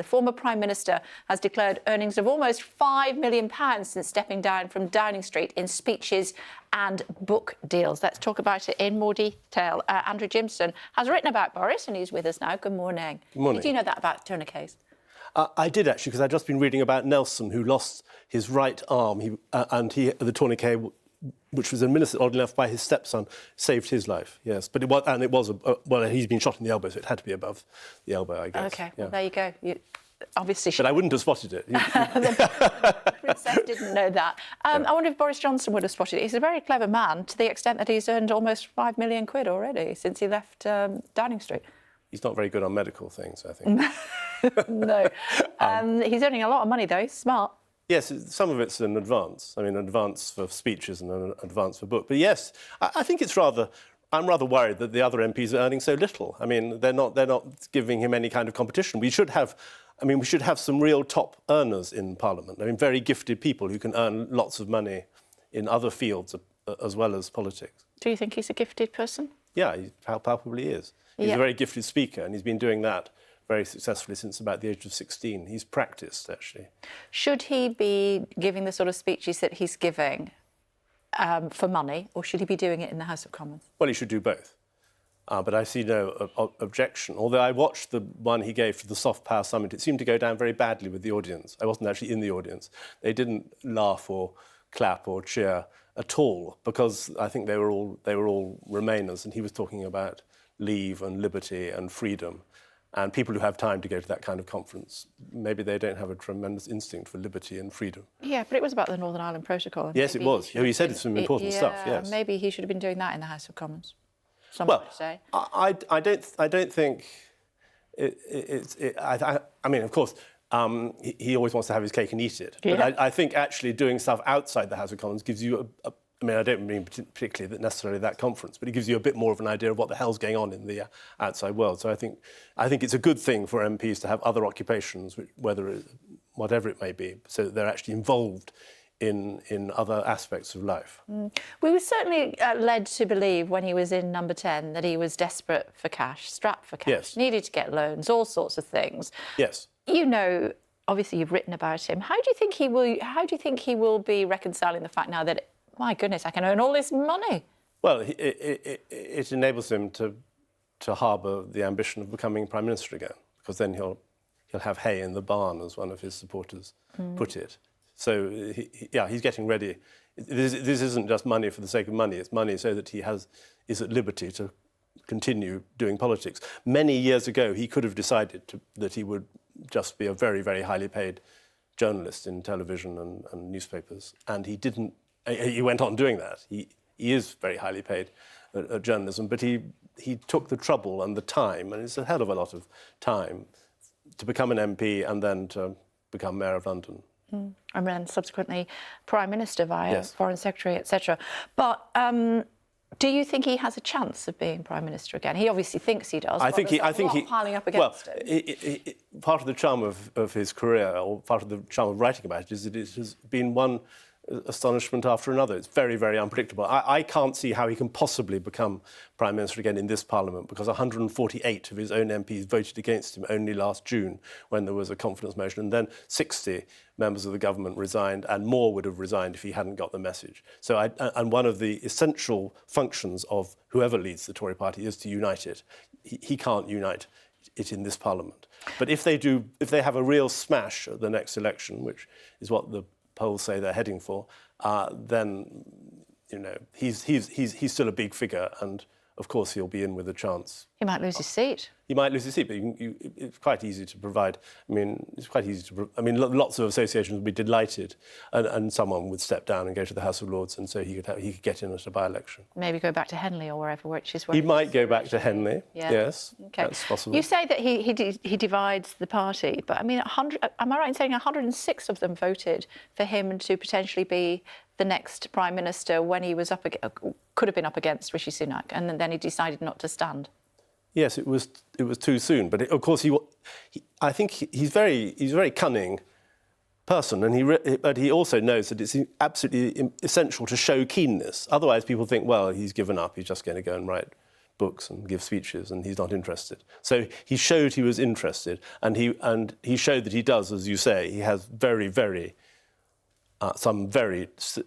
The former Prime Minister has declared earnings of almost £5 million since stepping down from Downing Street in speeches and book deals. Let's talk about it in more detail. Andrew Gimson has written about Boris and he's with us now. Good morning. Good morning. Did you know that about Tourniquets? I did, actually, because I'd just been reading about Nelson, who lost his right arm, the tourniquet, which was administered, oddly enough, by his stepson, saved his life, yes. But he's been shot in the elbow, so it had to be above the elbow, I guess. OK, yeah. well, there you go. Obviously, but I wouldn't have spotted it. The Princess didn't know that. I wonder if Boris Johnson would have spotted it. He's a very clever man, to the extent that he's earned almost £5 million already since he left Downing Street. He's not very good on medical things, I think. No. He's earning a lot of money, though. He's smart. Yes, some of it's an advance. I mean, an advance for speeches and an advance for book. But yes, I think I'm rather worried that the other MPs are earning so little. I mean, they're not giving him any kind of competition. We should have some real top earners in Parliament. I mean, very gifted people who can earn lots of money in other fields as well as politics. Do you think he's a gifted person? Yeah, he palpably is. He's a very gifted speaker, and he's been doing that very successfully since about the age of 16. He's practised, actually. Should he be giving the sort of speeches that he's giving for money, or should he be doing it in the House of Commons? Well, he should do both. But I see no objection. Although I watched the one he gave to the Soft Power Summit, it seemed to go down very badly with the audience. I wasn't actually in the audience. They didn't laugh or clap or cheer at all, because I think they were all Remainers, and he was talking about leave and liberty and freedom. And people who have time to go to that kind of conference, maybe they don't have a tremendous instinct for liberty and freedom. Yeah, but it was about the Northern Ireland Protocol. Yes, it was. He said some important stuff, yes. Maybe he should have been doing that in the House of Commons. Some would say. I don't think I mean, of course, he always wants to have his cake and eat it. Yeah. But I think actually doing stuff outside the House of Commons gives you I mean, I don't mean particularly necessarily that conference, but it gives you a bit more of an idea of what the hell's going on in the outside world. So I think it's a good thing for MPs to have other occupations, whatever it may be, so that they're actually involved in other aspects of life. We were certainly led to believe when he was in Number 10 that he was desperate for cash, strapped for cash, yes. Needed to get loans, all sorts of things. Yes. You know, obviously you've written about him. How do you think he will be reconciling the fact now that, my goodness, I can earn all this money? Well, it enables him to harbour the ambition of becoming Prime Minister again, because then he'll have hay in the barn, as one of his supporters put it. So, he's getting ready. This isn't just money for the sake of money. It's money so that he is at liberty to continue doing politics. Many years ago, he could have decided that he would just be a very, very highly paid journalist in television and newspapers, and he didn't. He went on doing that. He is very highly paid at journalism, but he took the trouble and the time, and it's a hell of a lot of time, to become an MP and then to become Mayor of London. And then subsequently Prime Minister via Foreign Secretary, etc. But do you think he has a chance of being Prime Minister again? He obviously thinks he does. I think he piling up against him. Part of the charm of his career, or part of the charm of writing about it, is that it has been one astonishment after another. It's very, very unpredictable. I can't see how he can possibly become Prime Minister again in this Parliament, because 148 of his own MPs voted against him only last June when there was a confidence motion, and then 60 members of the government resigned, and more would have resigned if he hadn't got the message. So, and one of the essential functions of whoever leads the Tory party is to unite it. He can't unite it in this Parliament. But if they have a real smash at the next election, which is what the polls say they're heading for, then, you know, he's still a big figure, and of course he'll be in with a chance. He might lose his seat. He might lose his seat, but it's quite easy to provide. I mean, lots of associations would be delighted, and someone would step down and go to the House of Lords, and so he could get in at a by-election. Maybe go back to Henley or wherever, which is where he might go back to Henley. Yeah. Yes, okay. That's possible. You say that he divides the party, but I mean, am I right in saying 106 of them voted for him to potentially be the next Prime Minister when he was could have been up against Rishi Sunak, and then he decided not to stand? Yes, it was too soon. But of course, I think he's a very cunning person, and but he also knows that it's absolutely essential to show keenness. Otherwise, people think, well, he's given up. He's just going to go and write books and give speeches, and he's not interested. So he showed he was interested, and he showed that he does, as you say, he has he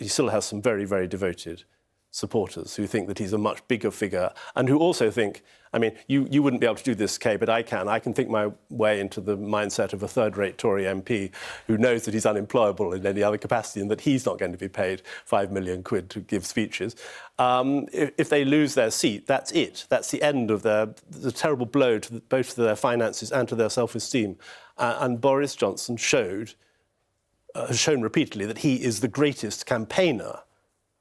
still has some very, very devoted supporters who think that he's a much bigger figure, and who also think, I mean, you wouldn't be able to do this, Kay, but I can. I can think my way into the mindset of a third-rate Tory MP who knows that he's unemployable in any other capacity and that he's not going to be paid £5 million to give speeches. If they lose their seat, that's it. That's the end of the terrible blow to both to their finances and to their self-esteem. And Boris Johnson has shown repeatedly that he is the greatest campaigner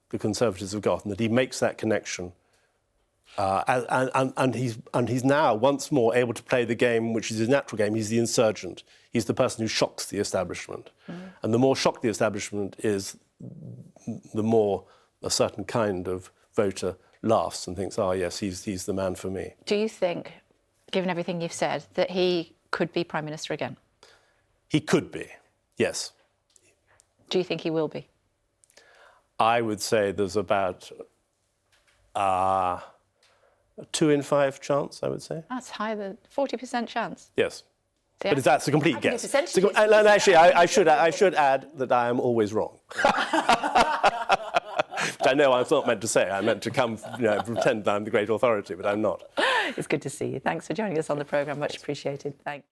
the Conservatives have got, and that he makes that connection. And he's now once more able to play the game, which is his natural game. He's the insurgent. He's the person who shocks the establishment. And the more shocked the establishment is, the more a certain kind of voter laughs and thinks, oh, yes, he's the man for me. Do you think, given everything you've said, that he could be Prime Minister again? He could be, yes. Do you think he will be? I would say there's about a 2 in 5 chance, I would say. That's higher than 40% chance. Yes. Yeah. But that's a complete guess. And actually, I should add that I am always wrong. Which I know I'm not meant to say. I'm meant to pretend that I'm the great authority, but I'm not. It's good to see you. Thanks for joining us on the programme. Much appreciated. Thanks.